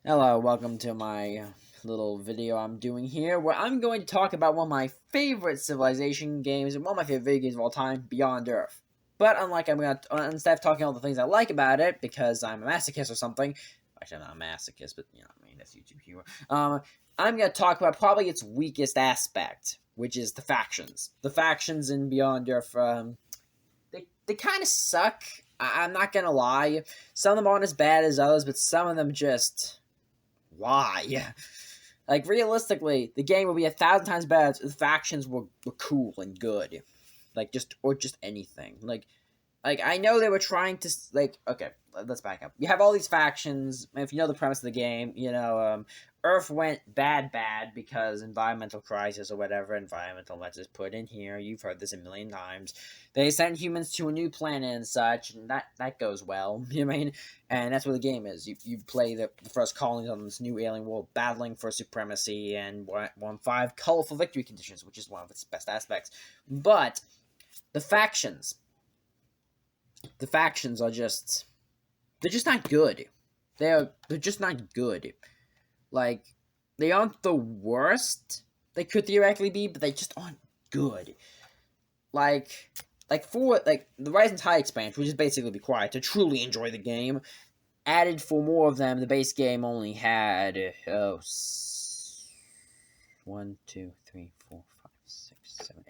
Hello, welcome to my little video I'm doing here, where I'm going to talk about one of my favorite civilization games and one of my favorite video games of all time, Beyond Earth. But instead of talking all the things I like about it, because I'm a masochist or something, actually I'm not a masochist, but that's YouTube humor. I'm going to talk about probably its weakest aspect, which is the factions. The factions in Beyond Earth, they kind of suck. I'm not gonna lie. Some of them aren't as bad as others, but some of them just why? Like, realistically, the game would be 1,000 times better if the factions were cool and good. Just anything. Like, I know they were trying to, okay, let's back up. You have all these factions, and if you know the premise of the game, Earth went bad because environmental crisis or whatever environmental let's put in here. You've heard this a million times. They sent humans to a new planet and such, and that goes well. You know what I mean? And that's what the game is. You play the first colonies on this new alien world, battling for supremacy, and won 5 colorful victory conditions, which is one of its best aspects. But the factions are just they're just not good. They're just not good. Like, they aren't the worst they could theoretically be, but they just aren't good. For the Rise and Tide expansion, which is basically required to truly enjoy the game, added 4 more of them. The base game only had 1, 2, 3, 4, 5, 6, 7,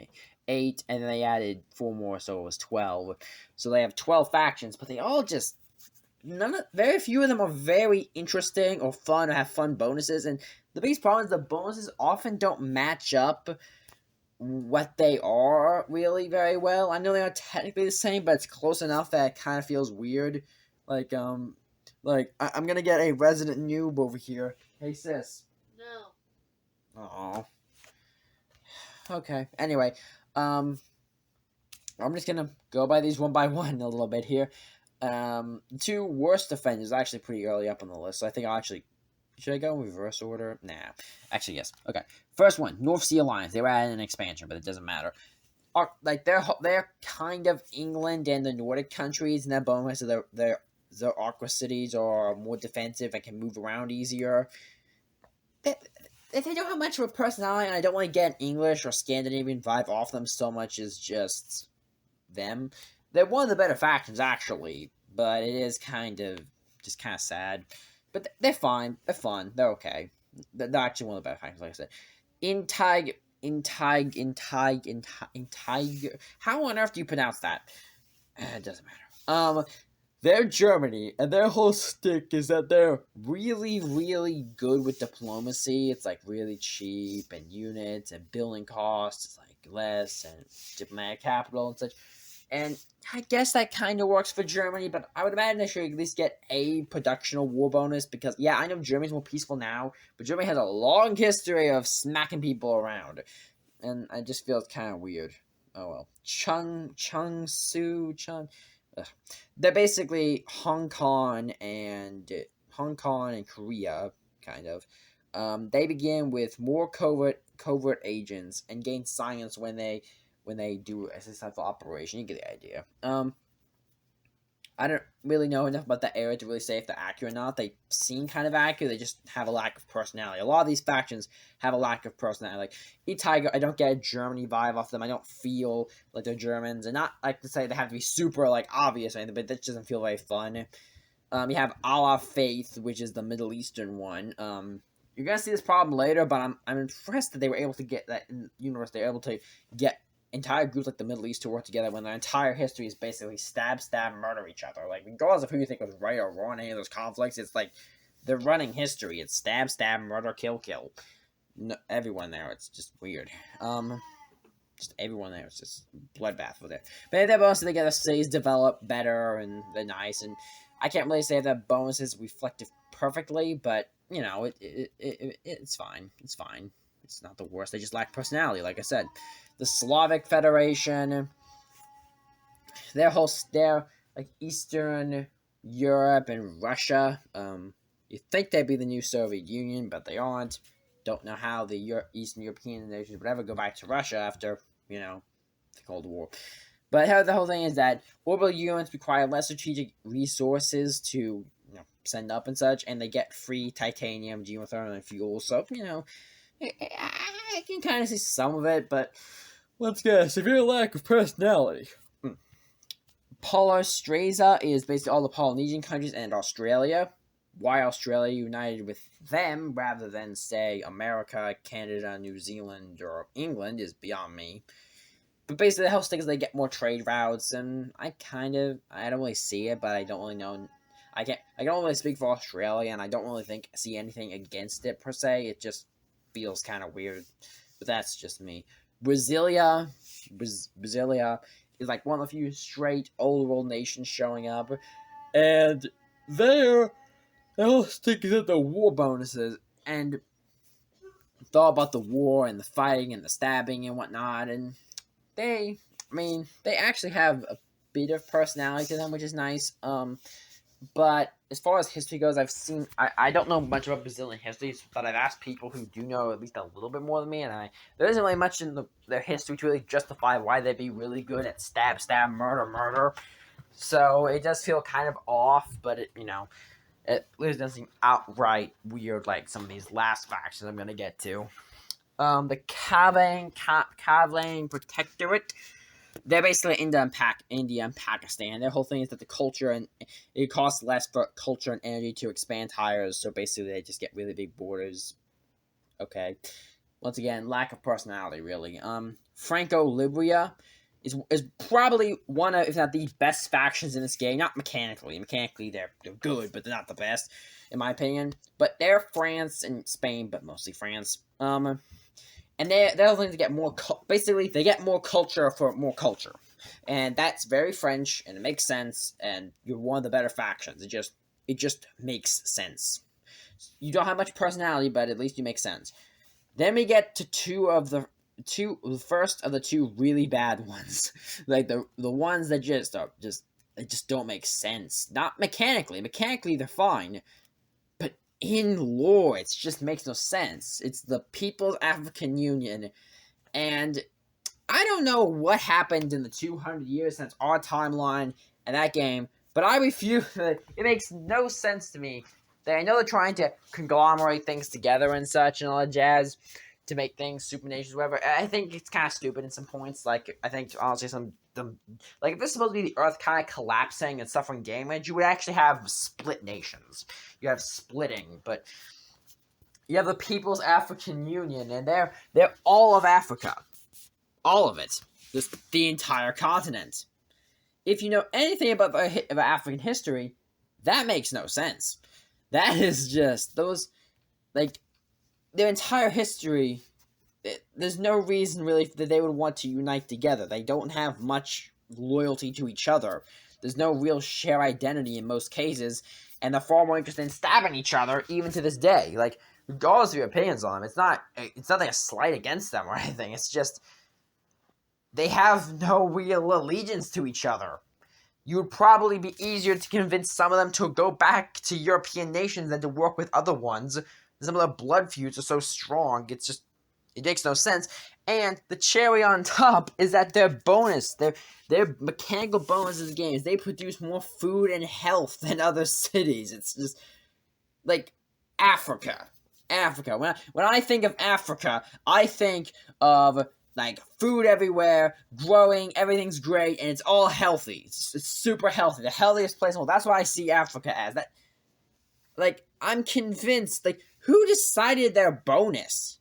8, and then they added 4 more, so it was 12. So they have 12 factions, but they all just very few of them are very interesting or fun or have fun bonuses. And the biggest problem is the bonuses often don't match up what they are really very well. I know they are technically the same, but it's close enough that it kind of feels weird. I'm gonna get a resident noob over here. Hey, sis. No. Aww. Okay. Anyway, I'm just gonna go by these one by one a little bit here. The 2 worst offenders are actually pretty early up on the list, so I think should I go in reverse order? Nah. Actually, yes. Okay. First one, North Sea Alliance. They were adding an expansion, but it doesn't matter. They're kind of England and the Nordic countries, and that bonus of their aqua cities are more defensive and can move around easier. They don't have much of a personality, and I don't want to get an English or Scandinavian vibe off them so much as just them. They're one of the better factions, actually, but it is kind of sad. But they're fine. They're fun. They're okay. They're actually one of the better factions, like I said. Intig. How on earth do you pronounce that? It doesn't matter. They're Germany, and their whole stick is that they're really, really good with diplomacy. It's like really cheap, and units and building costs is like less, and diplomatic capital and such. And I guess that kind of works for Germany, but I would imagine they should at least get a productional war bonus because, yeah, I know Germany's more peaceful now, but Germany has a long history of smacking people around. And I just feel it's kind of weird. Oh, well. Chung. Ugh. They're basically Hong Kong and Korea, kind of. They begin with more covert agents and gain science when they do a successful operation. You get the idea. I don't really know enough about that era to really say if they're accurate or not. They seem kind of accurate. They just have a lack of personality. A lot of these factions have a lack of personality. Like E-Tiger, I don't get a Germany vibe off them. I don't feel like they're Germans. And not like to say they have to be super obvious or anything, but that doesn't feel very fun. You have Allah Faith, which is the Middle Eastern one. You're gonna see this problem later, but I'm impressed that they were able to get that in the universe. They're able to get entire groups like the Middle East to work together when their entire history is basically stab, murder each other. Like, regardless of who you think was right or wrong in any of those conflicts, it's like they're running history. It's stab, murder, kill. No, everyone there, it's just weird. Just everyone there, it's just bloodbath with it. But they're bonuses, they get their cities develop better and they're nice. And I can't really say that bonuses reflect it perfectly, but it's fine. It's fine. It's not the worst. They just lack personality, like I said. The Slavic Federation, they're like Eastern Europe and Russia. You think they'd be the new Soviet Union, but they aren't. Don't know how the Eastern European nations would ever go back to Russia after, the Cold War. But the whole thing is that orbital units require less strategic resources to send up and such, and they get free titanium, geothermal, and fuel. So I can kind of see some of it, but once again, a severe lack of personality. Polynesia is basically all the Polynesian countries and Australia. Why Australia united with them rather than, say, America, Canada, New Zealand, or England is beyond me. But basically, the whole thing is they get more trade routes, and I don't really see it, but I don't really know. I can only speak for Australia, and I don't really see anything against it per se. It just feels kind of weird, but that's just me. Brasilia, Brasilia is like one of the few straight old world nations showing up, and they're all sticking at the war bonuses and thought about the war and the fighting and the stabbing and whatnot, and they actually have a bit of personality to them, which is nice. But as far as history goes, I don't know much about Brazilian history, but I've asked people who do know at least a little bit more than me, and there isn't really much in their history to really justify why they'd be really good at stab, murder. So it does feel kind of off, but it really doesn't seem outright weird like some of these last factions I'm gonna get to. The Kavlang Protectorate. They're basically India and Pakistan. Their whole thing is that the culture and it costs less for culture and energy to expand higher. So basically, they just get really big borders. Okay. Once again, lack of personality, really. Franco Libria is probably one of, if not the best factions in this game. Not mechanically. Mechanically, they're good, but they're not the best, in my opinion. But they're France and Spain, but mostly France. And they're looking to get more. Basically, they get more culture for more culture, and that's very French, and it makes sense. And you're one of the better factions. It just makes sense. You don't have much personality, but at least you make sense. Then we get to the first of the two really bad ones, like the ones that they just don't make sense. Not mechanically. Mechanically, they're fine, but in lore, it just makes no sense. It's the People's African Union, and I don't know what happened in the 200 years since our timeline and that game, but I refuse. It makes no sense to me. I know they're trying to conglomerate things together and such and all that jazz to make things super nations, whatever. I think it's kind of stupid in some points. Like, I think honestly, like if this is supposed to be the Earth kind of collapsing and suffering damage, you would actually have split nations. You have splitting, but you have the People's African Union, and they're all of Africa, all of it, just the entire continent. If you know anything about African history, that makes no sense. That is just those, like, their entire history. There's no reason really that they would want to unite together. They don't have much loyalty to each other. There's no real shared identity in most cases, and they're far more interested in stabbing each other even to this day. Like, regardless of your opinions on them, it's nothing a slight against them or anything. It's just they have no real allegiance to each other. You would probably be easier to convince some of them to go back to European nations than to work with other ones. Some of the blood feuds are so strong, it makes no sense. And the cherry on top is that their mechanical bonus of the game is they produce more food and health than other cities. It's just like Africa. When I think of Africa, I think of like food everywhere, growing, everything's great, and it's all healthy. It's super healthy, the healthiest place in the world. That's what I see Africa as. That, like, I'm convinced. Like, who decided their bonus?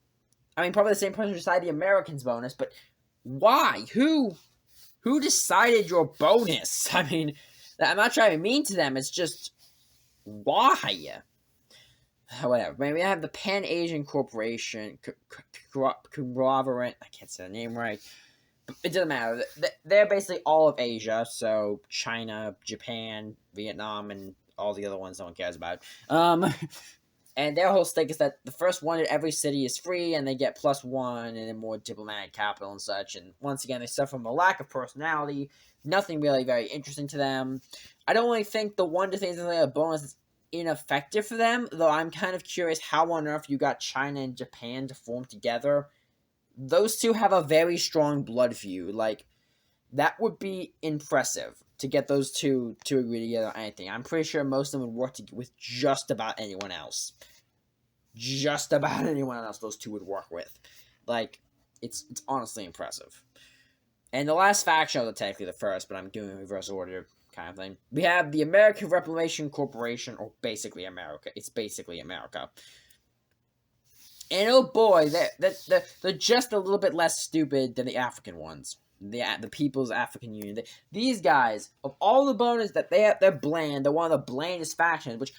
I mean, probably the same person who decided the Americans' bonus, but why? Who decided your bonus? I mean, I'm not trying to be mean to them. It's just why? Whatever. Maybe I have the Pan Asian Corporation, conglomerate. I can't say the name right. But it doesn't matter. They're basically all of Asia, so China, Japan, Vietnam, and all the other ones no one cares about. And their whole stake is that the first one in every city is free, and they get +1 and then more diplomatic capital and such. And once again, they suffer from a lack of personality. Nothing really very interesting to them. I don't really think the one to things like a bonus is ineffective for them, though I'm kind of curious how on earth you got China and Japan to form together. Those two have a very strong blood feud. Like, that would be impressive. to get those two to agree together on anything. I'm pretty sure most of them would work with just about anyone else. Just about anyone else those two would work with. Like, it's honestly impressive. And the last faction was technically the first, but I'm doing reverse order kind of thing. We have the American Reclamation Corporation, or basically America. It's basically America. And oh boy, they're just a little bit less stupid than the African ones. The People's African Union. These guys, of all the bonus that they have, they're bland. They're one of the blandest factions, which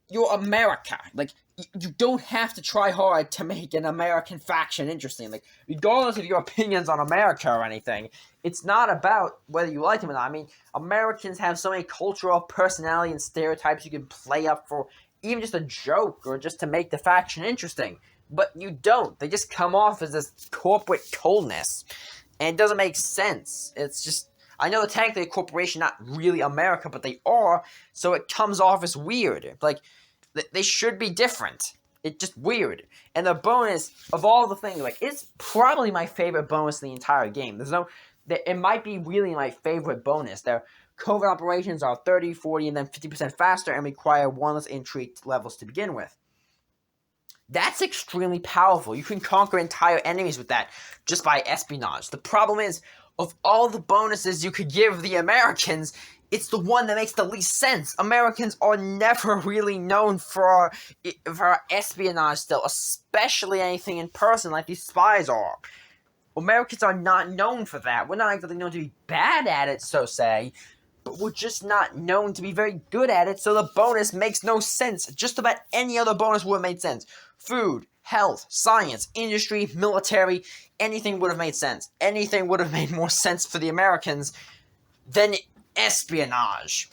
you're America. Like, you don't have to try hard to make an American faction interesting. Like, regardless of your opinions on America or anything, it's not about whether you like them or not. I mean, Americans have so many cultural personality and stereotypes you can play up for even just a joke or just to make the faction interesting. But you don't. They just come off as this corporate coldness. And it doesn't make sense. It's just, I know technically a corporation, not really America, but they are, so it comes off as weird. Like, they should be different. It's just weird. And the bonus of all the things, like, it's probably my favorite bonus in the entire game. It might be really my favorite bonus. Their covert operations are 30, 40, and then 50% faster and require one less entry levels to begin with. That's extremely powerful. You can conquer entire enemies with that just by espionage. The problem is, of all the bonuses you could give the Americans, it's the one that makes the least sense. Americans are never really known for espionage still, especially anything in person like these spies are. Americans are not known for that. We're not exactly known to be bad at it, so say, but we're just not known to be very good at it, so the bonus makes no sense. Just about any other bonus would have made sense. Food, health, science, industry, military, anything would have made sense. Anything would have made more sense for the Americans than espionage.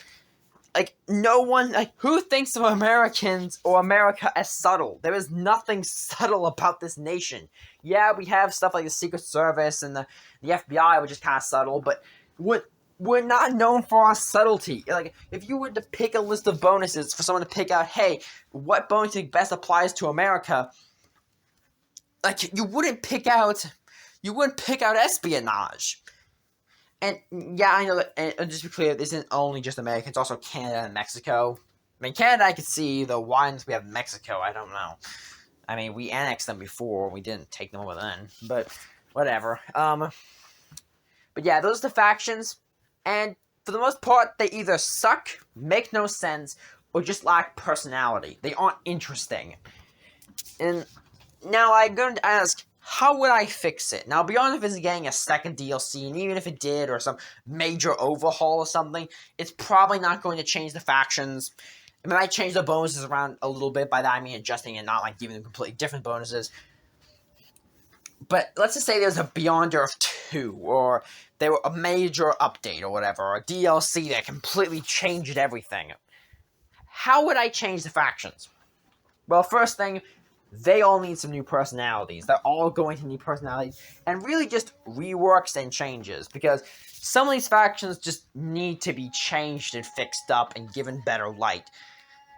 Like, no one, like, who thinks of Americans or America as subtle? There is nothing subtle about this nation. Yeah, we have stuff like the Secret Service and the FBI, which is kind of subtle, but we're not known for our subtlety. Like, if you were to pick a list of bonuses for someone to pick out, hey, what bonus you think best applies to America, like, you wouldn't pick out espionage. And yeah, I know that, and just to be clear, this isn't only just America, it's also Canada and Mexico. I mean, Canada I could see, the wines we have in Mexico, I don't know. I mean, we annexed them before, we didn't take them over then, but whatever. But yeah, those are the factions. And for the most part, they either suck, make no sense, or just lack personality. They aren't interesting. And now I'm going to ask, how would I fix it? Now, beyond if it's getting a second DLC, and even if it did, or some major overhaul or something, it's probably not going to change the factions. It might change the bonuses around a little bit. By that I mean adjusting and not like giving them completely different bonuses. But let's just say there's a Beyonder of 2, or there were a major update or whatever, or a DLC that completely changed everything. How would I change the factions? Well, first thing, they all need some new personalities. They're all going to need personalities, and really just reworks and changes, because some of these factions just need to be changed and fixed up and given better light.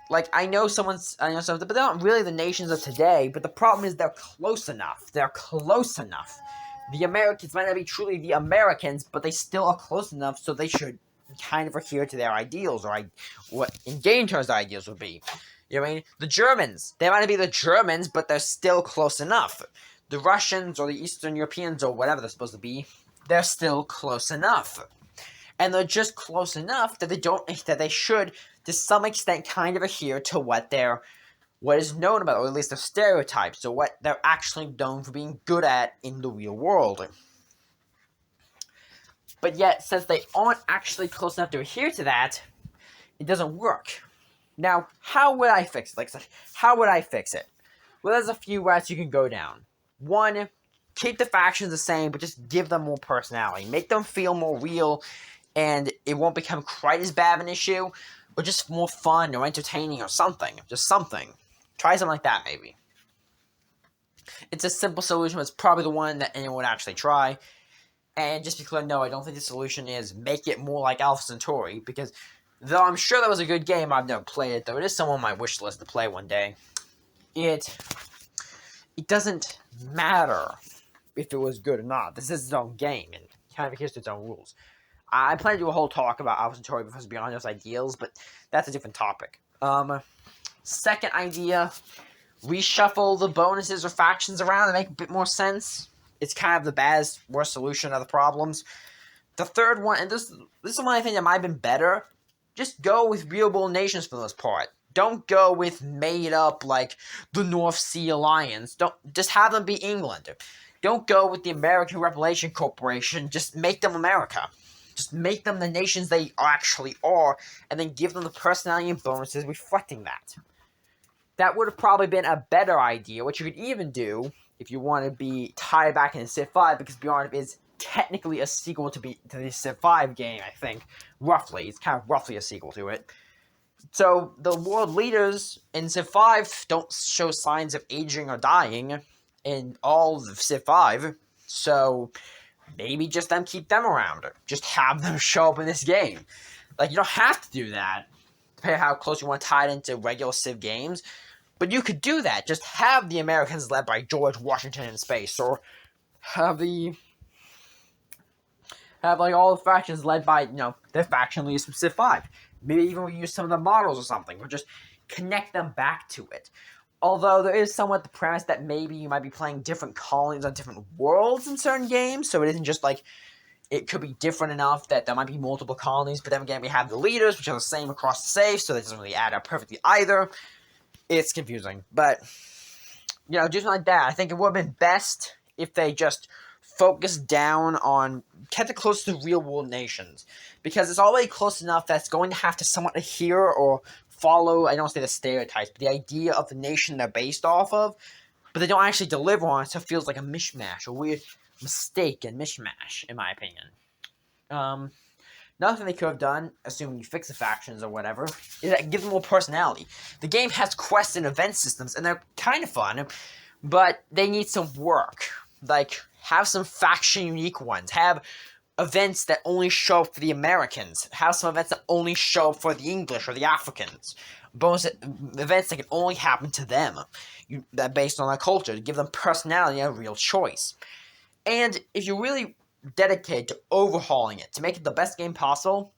Like, I know some, but they're not really the nations of today, but the problem is they're close enough. They're close enough. The Americans might not be truly the Americans, but they still are close enough, so they should kind of adhere to their ideals, or what in game terms their ideals would be. You know what I mean? The Germans, they might not be the Germans, but they're still close enough. The Russians, or the Eastern Europeans, or whatever they're supposed to be, they're still close enough. And they're just close enough that they should, to some extent, kind of adhere to what is known about, or at least their stereotypes, or what they're actually known for being good at in the real world. But yet, since they aren't actually close enough to adhere to that, it doesn't work. Now, how would I fix it? Like I said, how would I fix it? Well, there's a few routes you can go down. One, keep the factions the same, but just give them more personality. Make them feel more real, and it won't become quite as bad of an issue, or just more fun or entertaining or something. Just something. Try something like that, maybe. It's a simple solution, but it's probably the one that anyone would actually try. And just be clear, no, I don't think the solution is make it more like Alpha Centauri, because though I'm sure that was a good game, I've never played it, though it is somewhere on my wish list to play one day. It doesn't matter if it was good or not. This is its own game, and kind of adheres to its own rules. I plan to do a whole talk about Alpha Centauri versus Beyond those ideals, but that's a different topic. Second idea, reshuffle the bonuses or factions around to make a bit more sense. It's kind of the best, worst solution of the problems. The third one, and this is one I think that might have been better. Just go with real world nations for the most part. Don't go with made up like the North Sea Alliance. Don't just have them be England. Don't go with the American Revelation Corporation. Just make them America. Just make them the nations they actually are, and then give them the personality and bonuses reflecting that. That would have probably been a better idea. What you could even do if you want to be tied back into Civ 5, because Beyond is technically a sequel to the Civ 5 game, I think. Roughly. It's kind of roughly a sequel to it. So the world leaders in Civ 5 don't show signs of aging or dying in all of Civ 5. So maybe just keep them around. Just have them show up in this game. Like, you don't have to do that, depending on how close you want to tie it into regular Civ games. But you could do that. Just have the Americans led by George Washington in space, or have like all the factions led by, their faction leaders from Civ 5. Maybe even we use some of the models or something, or just connect them back to it. Although there is somewhat the premise that maybe you might be playing different colonies on different worlds in certain games, so it isn't just like it could be different enough that there might be multiple colonies, but then again we have the leaders, which are the same across the save, so that doesn't really add up perfectly either. It's confusing, but just like that, I think it would have been best if they just focused down on kept it close to real world nations, because it's already close enough that's going to have to somewhat adhere or follow, I don't say the stereotypes, but the idea of the nation they're based off of, but they don't actually deliver on it, so it feels like a mishmash, a weird mistake and mishmash, in my opinion. Another thing they could have done, assuming you fix the factions or whatever, is that give them more personality. The game has quest and event systems, and they're kind of fun, but they need some work. Like, have some faction-unique ones. Have events that only show up for the Americans. Have some events that only show up for the English or the Africans. Bonus events that can only happen to them. That based on their culture, to give them personality and a real choice. And if you really dedicated to overhauling it, to make it the best game possible,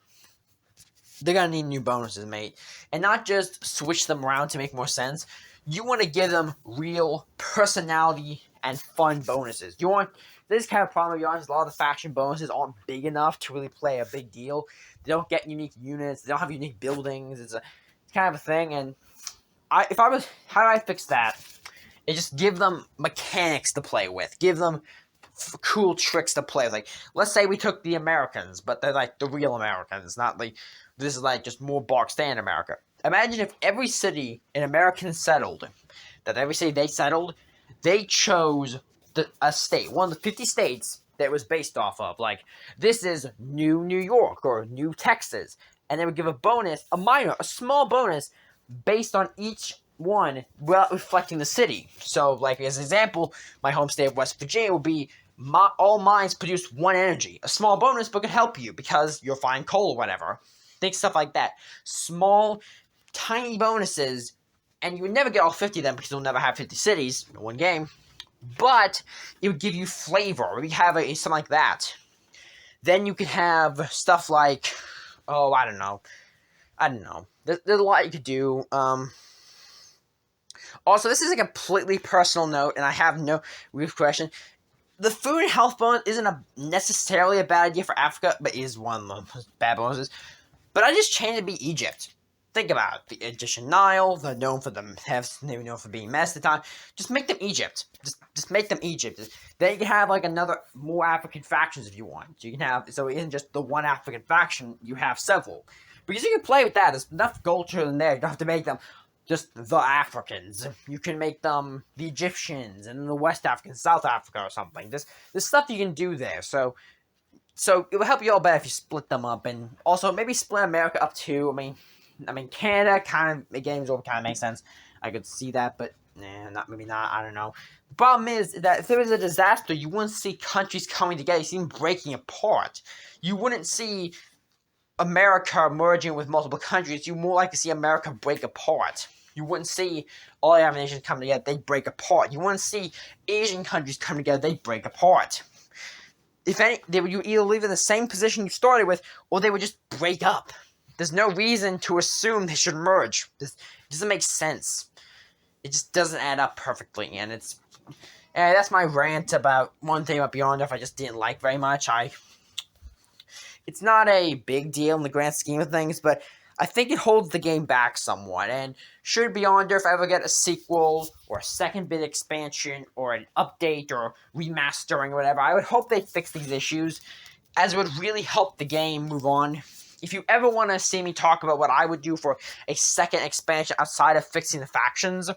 they're going to need new bonuses, mate. And not just switch them around to make more sense. You want to give them real personality and fun bonuses. This kind of problem, to be honest, a lot of the faction bonuses aren't big enough to really play a big deal. They don't get unique units. They don't have unique buildings. It's kind of a thing. And how do I fix that? It's just give them mechanics to play with. Give them cool tricks to play. Like, let's say we took the Americans, but they're like the real Americans, not like this is like just more box stand America. Imagine if every city an American settled, that every city they settled, they chose a state, one of the 50 states that it was based off of. Like, this is New York or New Texas, and they would give a small bonus based on each one without reflecting the city. So, like, as an example, my home state of West Virginia would be all mines produce 1 energy. A small bonus, but could help you because you'll find coal or whatever. Think stuff like that. Small, tiny bonuses, and you would never get all 50 of them because you'll never have 50 cities in one game. But it would give you flavor. We have something like that. Then you could have stuff like, I don't know. There's a lot you could do. Also, this is a completely personal note, and I have no real question. The food and health bonus isn't necessarily a bad idea for Africa, but is one of the bad bonuses. But I just changed it to be Egypt. Think about it. The Egyptian Nile, they're known for being messed at the time. Just make them Egypt. Just make them Egypt. Then you can have like more African factions if you want. So it isn't just the one African faction, you have several. Because you can play with that. There's enough culture in there. You don't have to make them just the Africans. You can make them the Egyptians and the West Africans, South Africa or something. There's stuff you can do there. So it will help you all better if you split them up, and also maybe split America up too. I mean Canada kind of games over kind of makes sense. I could see that, but maybe not. I don't know. The problem is that if there was a disaster, you wouldn't see countries coming together. You see them breaking apart. You wouldn't see America merging with multiple countries. You more likely to see America break apart. You wouldn't see all the other nations come together, they'd break apart. You wouldn't see Asian countries come together, they'd break apart. if any, they would you either leave in the same position you started with, or they would just break up. There's no reason to assume they should merge. This doesn't make sense. It just doesn't add up perfectly, and that's my rant about one thing about Beyond Earth I just didn't like very much. It's not a big deal in the grand scheme of things, but I think it holds the game back somewhat. And should Beyond Earth ever get a sequel or a second bit expansion or an update or remastering or whatever, I would hope they fix these issues, as it would really help the game move on. If you ever want to see me talk about what I would do for a second expansion outside of fixing the factions,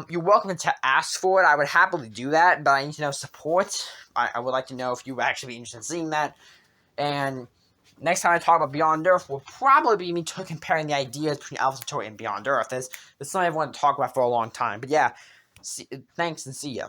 you're welcome to ask for it. I would happily do that, but I need to know support. I would like to know if you would actually be interested in seeing that. And next time I talk about Beyond Earth will probably be me comparing the ideas between Alpha Centauri and Beyond Earth. That's something I've wanted to talk about for a long time. But yeah, thanks and see ya.